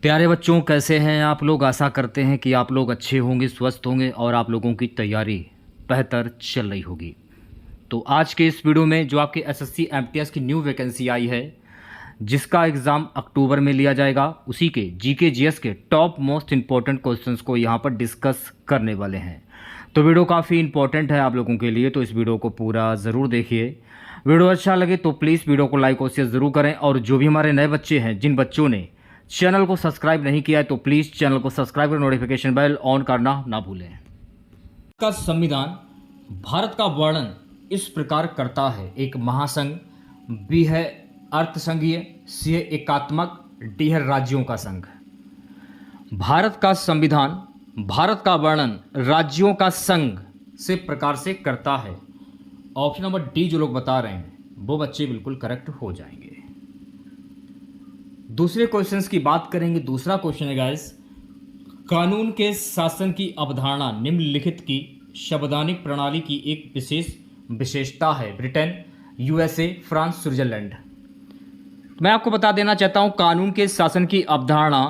प्यारे बच्चों, कैसे हैं आप लोग। आशा करते हैं कि आप लोग अच्छे होंगे, स्वस्थ होंगे और आप लोगों की तैयारी बेहतर चल रही होगी। तो आज के इस वीडियो में जो आपकी एसएससी एमटीएस की न्यू वैकेंसी आई है, जिसका एग्ज़ाम अक्टूबर में लिया जाएगा, उसी के जीके जीएस के टॉप मोस्ट इंपॉर्टेंट क्वेश्चंस को यहाँ पर डिस्कस करने वाले हैं। तो वीडियो काफ़ी इंपॉर्टेंट है आप लोगों के लिए, तो इस वीडियो को पूरा ज़रूर देखिए। वीडियो अच्छा लगे तो प्लीज़ वीडियो को लाइक और शेयर ज़रूर करें। और जो भी हमारे नए बच्चे हैं, जिन बच्चों ने चैनल को सब्सक्राइब नहीं किया है, तो प्लीज़ चैनल को सब्सक्राइब कर नोटिफिकेशन बेल ऑन करना ना भूलें। का संविधान भारत का वर्णन इस प्रकार करता है। एक महासंघ, बी है अर्थसंघीय, सी है एकात्मक, डी है राज्यों का संघ। भारत का संविधान भारत का वर्णन राज्यों का संघ से प्रकार से करता है। ऑप्शन नंबर डी जो लोग बता रहे हैं वो बच्चे बिल्कुल करेक्ट हो जाएंगे। दूसरे क्वेश्चंस की बात करेंगे। दूसरा क्वेश्चन है गाइस, कानून के शासन की अवधारणा निम्नलिखित की संवैधानिक प्रणाली की एक विशेषता है। Britain, USA, France, Switzerland. मैं आपको बता देना चाहता हूं, कानून के शासन की अवधारणा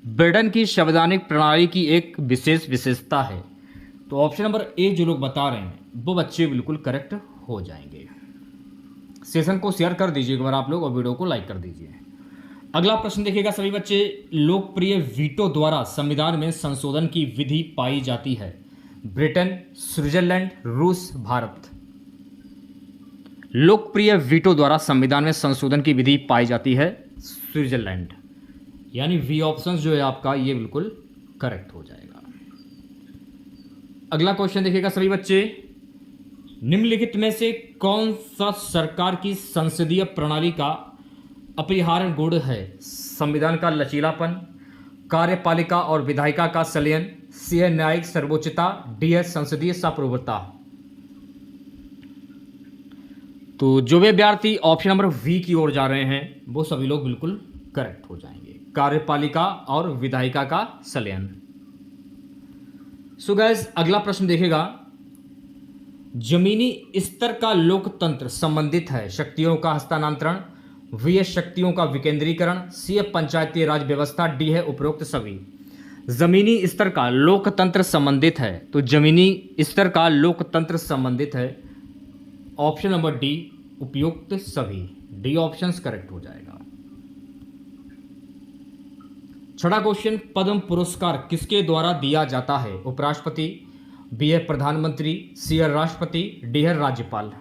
ब्रिटेन की संवैधानिक प्रणाली की एक विशेषता है। तो ऑप्शन नंबर ए जो लोग बता रहे हैं वो बच्चे बिल्कुल करेक्ट हो जाएंगे। सेशन को शेयर कर दीजिए एक बार आप लोग और वीडियो को लाइक कर दीजिए। अगला प्रश्न देखिएगा सभी बच्चे, लोकप्रिय वीटो द्वारा संविधान में संशोधन की विधि पाई जाती है। ब्रिटेन, स्विट्जरलैंड, रूस, भारत। लोकप्रिय वीटो द्वारा संविधान में संशोधन की विधि पाई जाती है स्विट्जरलैंड, यानी वी ऑप्शन जो है आपका ये बिल्कुल करेक्ट हो जाएगा। अगला क्वेश्चन देखिएगा सभी बच्चे, निम्नलिखित में से कौन सा सरकार की संसदीय प्रणाली का अपरिहार्य गुण है। संविधान का लचीलापन, कार्यपालिका और विधायिका का संलयन, सी है न्यायिक सर्वोच्चता, डी है संसदीय सार्वभौमता। तो जो वे विद्यार्थी ऑप्शन नंबर वी की ओर जा रहे हैं वो सभी लोग बिल्कुल करेक्ट हो जाएंगे। कार्यपालिका और विधायिका का संलयन। सो गाइस, अगला प्रश्न देखेगा, जमीनी स्तर का लोकतंत्र संबंधित है। शक्तियों का हस्तांतरण, वी है शक्तियों का विकेंद्रीकरण, सी है पंचायती राज व्यवस्था, डी है उपरोक्त सभी। जमीनी स्तर का लोकतंत्र संबंधित है, तो जमीनी स्तर का लोकतंत्र संबंधित है। ऑप्शन नंबर डी उपयुक्त सभी, डी ऑप्शन करेक्ट हो जाएगा। छठा क्वेश्चन, पद्म पुरस्कार किसके द्वारा दिया जाता है। उपराष्ट्रपति, बी है प्रधानमंत्री, सी है राष्ट्रपति, डी है राज्यपाल।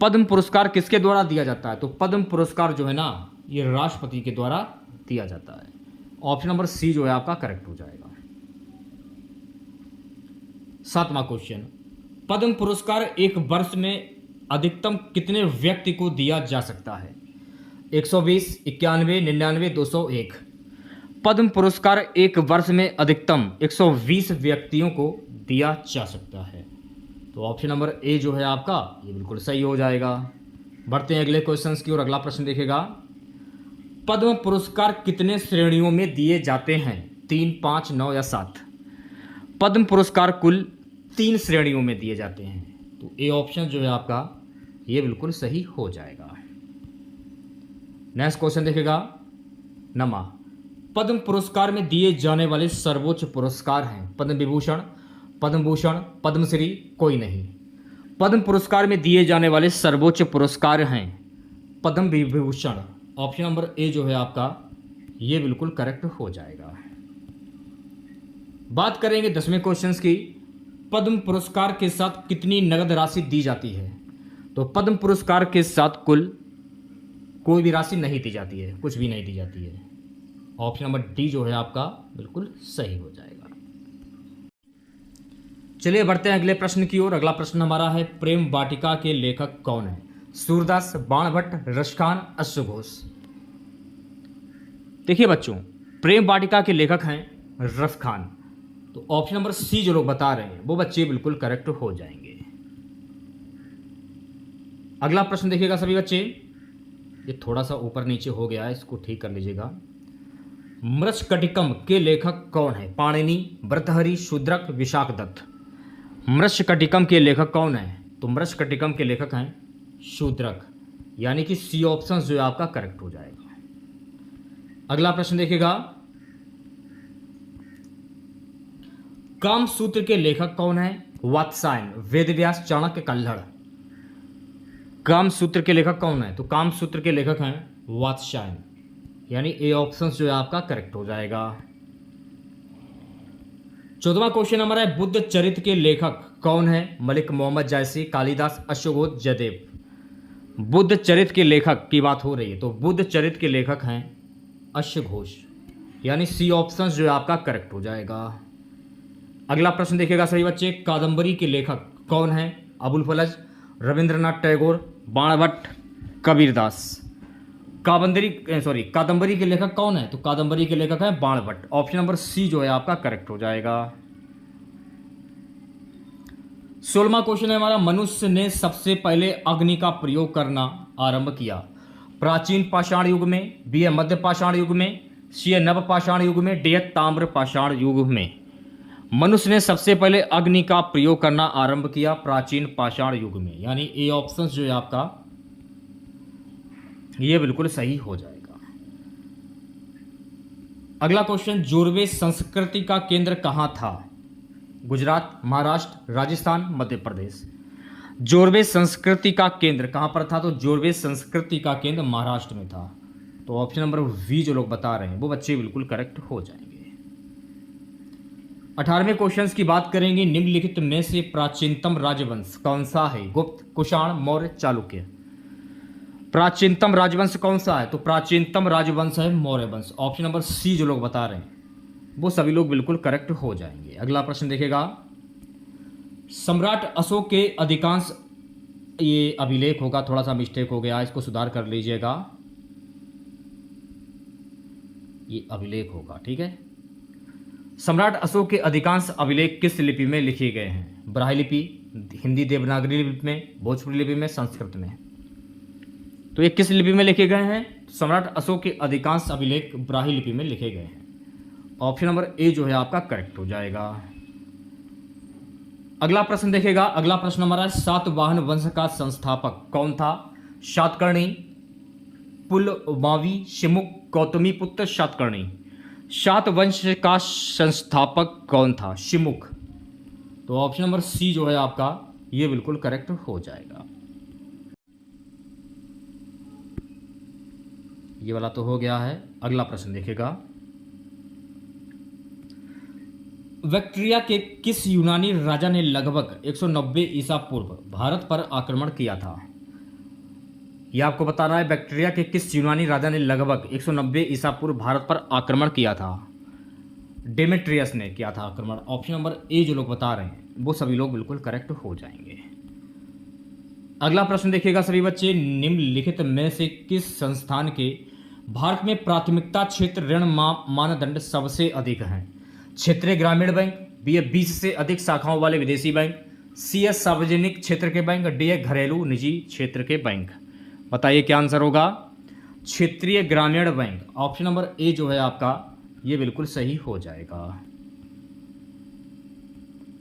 पद्म पुरस्कार किसके द्वारा दिया जाता है, तो पद्म पुरस्कार जो है ना ये राष्ट्रपति के द्वारा दिया जाता है। ऑप्शन नंबर सी जो है आपका करेक्ट हो जाएगा। सातवां क्वेश्चन, पद्म पुरस्कार एक वर्ष में अधिकतम कितने व्यक्ति को दिया जा सकता है। 120, 91, 99, 201। पद्म पुरस्कार एक वर्ष में अधिकतम 120 व्यक्तियों को दिया जा सकता है। तो ऑप्शन नंबर ए जो है आपका ये बिल्कुल सही हो जाएगा। बढ़ते हैं अगले क्वेश्चंस की ओर। अगला प्रश्न देखेगा, पद्म पुरस्कार कितने श्रेणियों में दिए जाते हैं। 3, 5, 9 या 7। पद्म पुरस्कार कुल 3 श्रेणियों में दिए जाते हैं। तो ए ऑप्शन जो है आपका ये बिल्कुल सही हो जाएगा। नेक्स्ट क्वेश्चन देखेगा, नमा पद्म पुरस्कार में दिए जाने वाले सर्वोच्च पुरस्कार हैं। पद्म विभूषण, पद्म भूषण, पद्मश्री, कोई नहीं। पद्म पुरस्कार में दिए जाने वाले सर्वोच्च पुरस्कार हैं Padma Vibhushan. Option number A जो है आपका ये बिल्कुल करेक्ट हो जाएगा। बात करेंगे 10वें क्वेश्चंस की, पद्म पुरस्कार के साथ कितनी नगद राशि दी जाती है। तो पद्म पुरस्कार के साथ कुल कोई भी राशि नहीं दी जाती है, कुछ भी नहीं दी जाती है। ऑप्शन नंबर डी जो है आपका बिल्कुल सही हो जाएगा। चलिए बढ़ते हैं अगले प्रश्न की ओर। अगला प्रश्न हमारा है, प्रेम वाटिका के लेखक कौन है। सूरदास, बाणभट्ट, रसखान, अश्वघोष। देखिए बच्चों, प्रेम वाटिका के लेखक हैं रसखान। तो ऑप्शन नंबर सी जो लोग बता रहे हैं वो बच्चे बिल्कुल करेक्ट हो जाएंगे। अगला प्रश्न देखिएगा सभी बच्चे, ये थोड़ा सा ऊपर नीचे हो गया है, इसको ठीक कर लीजिएगा। मृच्छकटिकम के लेखक कौन है। पाणिनि, भर्तृहरि, शूद्रक, विशाखदत्त। मृच्छकटिकम के लेखक कौन है, तो मृच्छकटिकम के लेखक हैं शूद्रक, यानी कि सी ऑप्शन जो है आपका करेक्ट हो जाएगा। अगला प्रश्न देखिएगा, काम सूत्र के लेखक कौन है? वात्सायन, वेदव्यास, चाणक्य, कल्हड़। काम सूत्र के लेखक कौन है? तो काम सूत्र के लेखक हैं वात्सायन, यानी ए ऑप्शन जो है आपका करेक्ट हो जाएगा। 14वां क्वेश्चन हमारा है, बुद्ध चरित्र के लेखक कौन है? मलिक मोहम्मद जायसी, कालिदास, अश्वघोष, जयदेव। बुद्ध चरित्र के लेखक की बात हो रही है, तो बुद्ध चरित्र के लेखक हैं अश्वघोष, यानी सी ऑप्शन जो है आपका करेक्ट हो जाएगा। अगला प्रश्न देखिएगा सभी बच्चे, कादंबरी के लेखक कौन है? अबुल फजल, रविंद्रनाथ टैगोर, बाणभट्ट, कबीरदास। कादंबरी के लेखक कौन है? तो कादंबरी के लेखक है बाणभट्ट। ऑप्शन नंबर सी जो है आपका करेक्ट हो जाएगा। 16वां क्वेश्चन है हमारा, मनुष्य ने सबसे पहले अग्नि का प्रयोग करना आरंभ किया? प्राचीन पाषाण युग में, बी है मध्य पाषाण युग में, सी है नव पाषाण युग में, डी है ताम्र पाषाण युग में। मनुष्य ने सबसे पहले अग्नि का प्रयोग करना आरंभ किया प्राचीन पाषाण युग में, यानी ए ऑप्शन जो है आपका ये बिल्कुल सही हो जाएगा। अगला क्वेश्चन, जोरवे संस्कृति का केंद्र कहां था? गुजरात, महाराष्ट्र, राजस्थान, मध्य प्रदेश। जोरवे संस्कृति का केंद्र कहां पर था? तो जोरवे संस्कृति का केंद्र महाराष्ट्र में था। तो ऑप्शन नंबर वी जो लोग बता रहे हैं वो बच्चे बिल्कुल करेक्ट हो जाएंगे। 18वें क्वेश्चन की बात करेंगे, निम्नलिखित में से प्राचीनतम राजवंश कौन सा है? गुप्त, कुषाण, मौर्य, चालुक्य। प्राचीनतम राजवंश कौन सा है? तो प्राचीनतम राजवंश है मौर्य वंश। ऑप्शन नंबर सी जो लोग बता रहे हैं वो सभी लोग बिल्कुल करेक्ट हो जाएंगे। अगला प्रश्न देखेगा, सम्राट अशोक के अधिकांश, ये अभिलेख होगा, थोड़ा सा मिस्टेक हो गया, इसको सुधार कर लीजिएगा, ये अभिलेख होगा, ठीक है। सम्राट अशोक के अधिकांश अभिलेख किस लिपि में लिखे गए हैं? ब्राह्मी लिपि, हिंदी देवनागरी लिपि में, भोजपुरी लिपि में, संस्कृत में। तो ये किस लिपि में लिखे गए हैं? सम्राट अशोक के अधिकांश अभिलेख ब्राह्मी लिपि में लिखे गए हैं। ऑप्शन नंबर ए जो है आपका करेक्ट हो जाएगा। अगला प्रश्न देखेगा, अगला प्रश्न हमारा, सातवाहन वंश का संस्थापक कौन था? सातकर्णी, पुलमावी, शिमुक, गौतमीपुत्र, सातकर्णी। सात वंश का संस्थापक कौन था? शिमुक। तो ऑप्शन नंबर सी जो है आपका ये बिल्कुल करेक्ट हो जाएगा। ये वाला तो हो गया है। अगला प्रश्न देखिएगा, बैक्ट्रिया के किस यूनानी राजा ने लगभग 190 ईसा पूर्व भारत पर आक्रमण किया था? यह आपको बताना है, बैक्ट्रिया के किस यूनानी राजा ने लगभग 190 ईसा पूर्व भारत पर आक्रमण किया था? डेमेट्रियस ने किया था आक्रमण। ऑप्शन नंबर ए जो लोग बता रहे हैं वो सभी लोग बिल्कुल करेक्ट हो जाएंगे। अगला प्रश्न देखिएगा सभी बच्चे, निम्नलिखित में से किस संस्थान के भारत में प्राथमिकता क्षेत्र ऋण मानदंड सबसे अधिक हैं? क्षेत्रीय ग्रामीण बैंक, बी 20 से अधिक शाखाओं वाले विदेशी बैंक, सी सार्वजनिक क्षेत्र के बैंक, डी घरेलू निजी क्षेत्र के बैंक। बताइए क्या आंसर होगा? क्षेत्रीय ग्रामीण बैंक। ऑप्शन नंबर ए जो है आपका ये बिल्कुल सही हो जाएगा।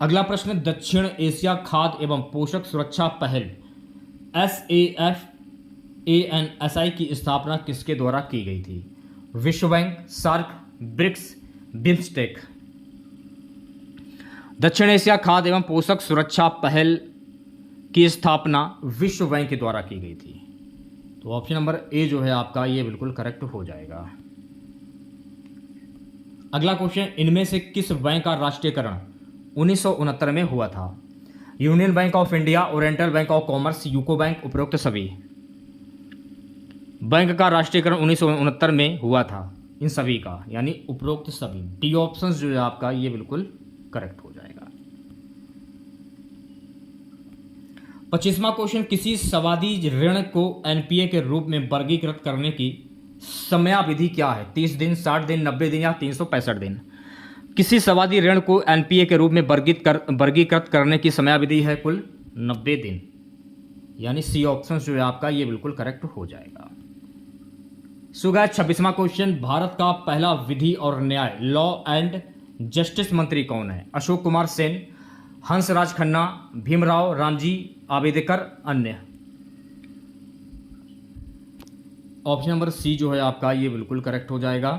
अगला प्रश्न, दक्षिण एशिया खाद्य एवं पोषक सुरक्षा पहल SAFANSI की स्थापना किसके द्वारा की गई थी? विश्व बैंक, सार्क, ब्रिक्स, बिम्स्टेक। दक्षिण एशिया खाद्य एवं पोषक सुरक्षा पहल की स्थापना विश्व बैंक के द्वारा की गई थी। तो ऑप्शन नंबर ए जो है आपका ये बिल्कुल करेक्ट हो जाएगा। अगला क्वेश्चन, इनमें से किस बैंक का राष्ट्रीयकरण 1969 में हुआ था? Union bank of India, oriental bank of commerce, UCO bank, उपरोक्त सभी। बैंक का राष्ट्रीयकरण 1969 में हुआ था इन सभी का, यानी उपरोक्त सभी। डी ऑप्शन जो है आपका ये बिल्कुल करेक्ट हो जाएगा। 25वां क्वेश्चन, किसी सावधि ऋण को एनपीए के रूप में वर्गीकृत करने की समयावधि क्या है? 30 दिन, 60 दिन, 90 दिन या 365 दिन। किसी सावधि ऋण को एनपीए के रूप में वर्गीकृत करने की समयावधि है कुल 90 दिन, यानी सी ऑप्शन जो है आपका ये बिल्कुल करेक्ट हो जाएगा। सो गाइस 26वां क्वेश्चन, भारत का पहला विधि और न्याय लॉ एंड जस्टिस मंत्री कौन है? अशोक कुमार सेन, हंसराज खन्ना, भीमराव रामजी आम्बेडकर, अन्य। ऑप्शन नंबर सी जो है आपका ये बिल्कुल करेक्ट हो जाएगा।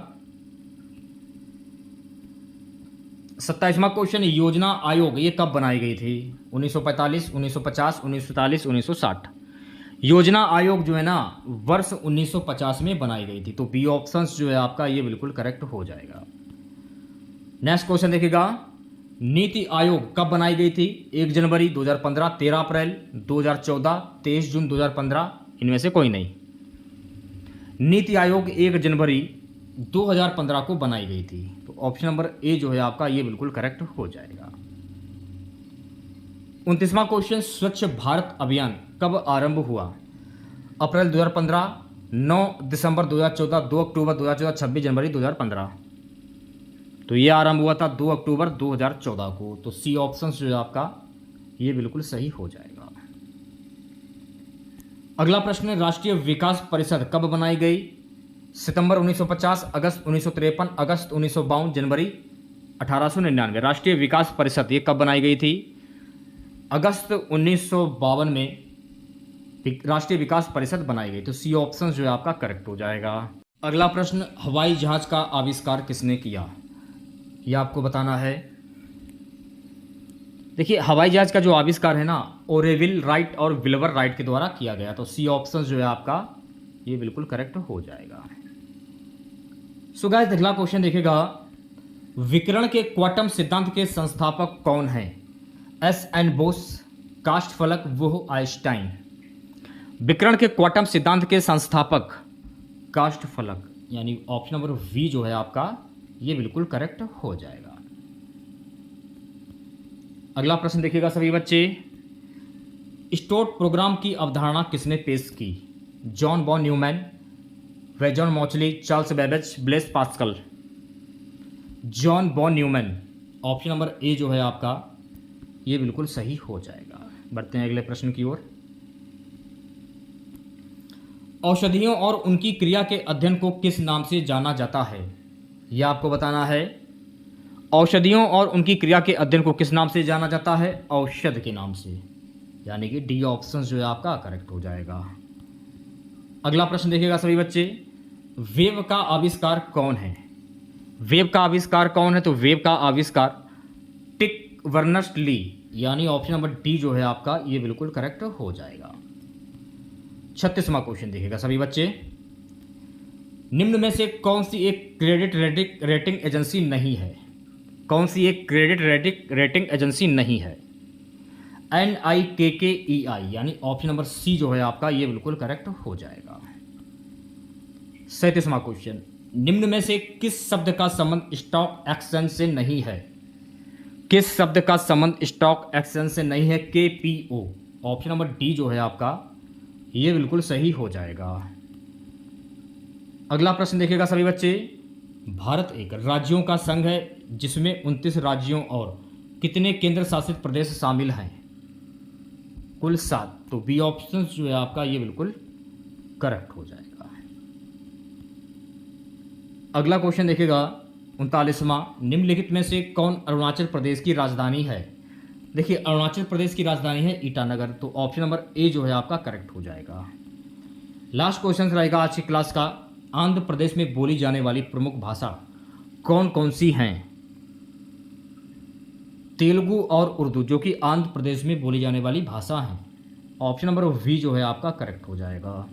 27वां क्वेश्चन, योजना आयोग ये कब बनाई गई थी? 1945, 1950, 1947, 1960। योजना आयोग जो है ना वर्ष 1950 में बनाई गई थी, तो बी ऑप्शंस जो है आपका ये बिल्कुल करेक्ट हो जाएगा। नेक्स्ट क्वेश्चन देखिएगा, नीति आयोग कब बनाई गई थी? 1 जनवरी 2015, 13 अप्रैल 2014, 23 जून 2015, इनमें से कोई नहीं। नीति आयोग 1 जनवरी 2015 को बनाई गई थी, तो ऑप्शन नंबर ए जो है आपका ये बिल्कुल करेक्ट हो जाएगा। 29वां क्वेश्चन, स्वच्छ भारत अभियान कब आरंभ हुआ? अप्रैल 2015, 9 दिसंबर 2014, 2 अक्टूबर 2014, 26 जनवरी 2015। तो ये आरंभ हुआ था 2 अक्टूबर 2014 को, तो सी ऑप्शन जो है आपका ये बिल्कुल सही हो जाएगा। अगला प्रश्न है, राष्ट्रीय विकास परिषद कब बनाई गई? सितंबर 1950, अगस्त 1953, अगस्त 1952, जनवरी 1899। राष्ट्रीय विकास परिषद ये कब बनाई गई थी? अगस्त 1952 में राष्ट्रीय विकास परिषद बनाई गई, तो सी ऑप्शन जो है आपका करेक्ट हो जाएगा। अगला प्रश्न, हवाई जहाज का आविष्कार किसने किया? यह आपको बताना है। देखिए, हवाई जहाज का जो आविष्कार है ना ओरेविल राइट और विल्बर राइट के द्वारा किया गया, तो सी ऑप्शन जो है आपका ये बिल्कुल करेक्ट हो जाएगा। सो गाइस, अगला क्वेश्चन देखिएगा, विकिरण के क्वांटम सिद्धांत के संस्थापक कौन हैं? एस एन बोस, कास्टफलक, वुह, आइंस्टाइन। विकिरण के क्वांटम सिद्धांत के संस्थापक कास्टफलक, यानी ऑप्शन नंबर वी जो है आपका ये बिल्कुल करेक्ट हो जाएगा। अगला प्रश्न देखिएगा सभी बच्चे, स्टोट प्रोग्राम की अवधारणा किसने पेश की? जॉन बॉन न्यूमैन, वेजन Mauchly, Charles Babbage, Blaise Pascal. John von Neumann, option number A जो है आपका ये बिल्कुल सही हो जाएगा। बढ़ते हैं अगले प्रश्न की ओर। औषधियों और उनकी क्रिया के अध्ययन को किस नाम से जाना जाता है? यह आपको बताना है। औषधियों और उनकी क्रिया के अध्ययन को किस नाम से जाना जाता है? औषध के नाम से, यानी कि डी ऑप्शन जो है आपका करेक्ट हो जाएगा। अगला प्रश्न देखिएगा सभी बच्चे, वेव का आविष्कार कौन है? वेव का आविष्कार कौन है? तो वेव का आविष्कार टिक वर्नस्ट ली, यानी ऑप्शन नंबर डी जो है आपका ये बिल्कुल करेक्ट हो जाएगा। 36वां क्वेश्चन देखिएगा सभी बच्चे, निम्न में से कौन सी एक क्रेडिट रेटिंग एजेंसी नहीं है? कौन सी एक क्रेडिट रेटिंग एजेंसी नहीं है? NIKKEI, यानी ऑप्शन नंबर सी जो है आपका ये बिल्कुल करेक्ट हो जाएगा। 37वां क्वेश्चन, निम्न में से किस शब्द का संबंध स्टॉक एक्सचेंज से नहीं है? किस शब्द का संबंध स्टॉक एक्सचेंज से नहीं है? KPO, ऑप्शन नंबर डी जो है आपका ये बिल्कुल सही हो जाएगा। अगला प्रश्न देखिएगा सभी बच्चे, भारत एक राज्यों का संघ है जिसमें 29 राज्यों और कितने केंद्र शासित प्रदेश शामिल हैं? कुल 7, तो बी ऑप्शन जो है आपका ये बिल्कुल करेक्ट हो जाएगा। अगला क्वेश्चन देखिएगा 39वां, निम्नलिखित में से कौन अरुणाचल प्रदेश की राजधानी है? देखिए, अरुणाचल प्रदेश की राजधानी है ईटानगर, तो ऑप्शन नंबर ए जो है आपका करेक्ट हो जाएगा। लास्ट क्वेश्चन रहेगा आज की क्लास का, आंध्र प्रदेश में बोली जाने वाली प्रमुख भाषा कौन कौन सी हैं? तेलुगु और उर्दू, जो कि आंध्र प्रदेश में बोली जाने वाली भाषा हैं। ऑप्शन नंबर वी जो है आपका करेक्ट हो जाएगा।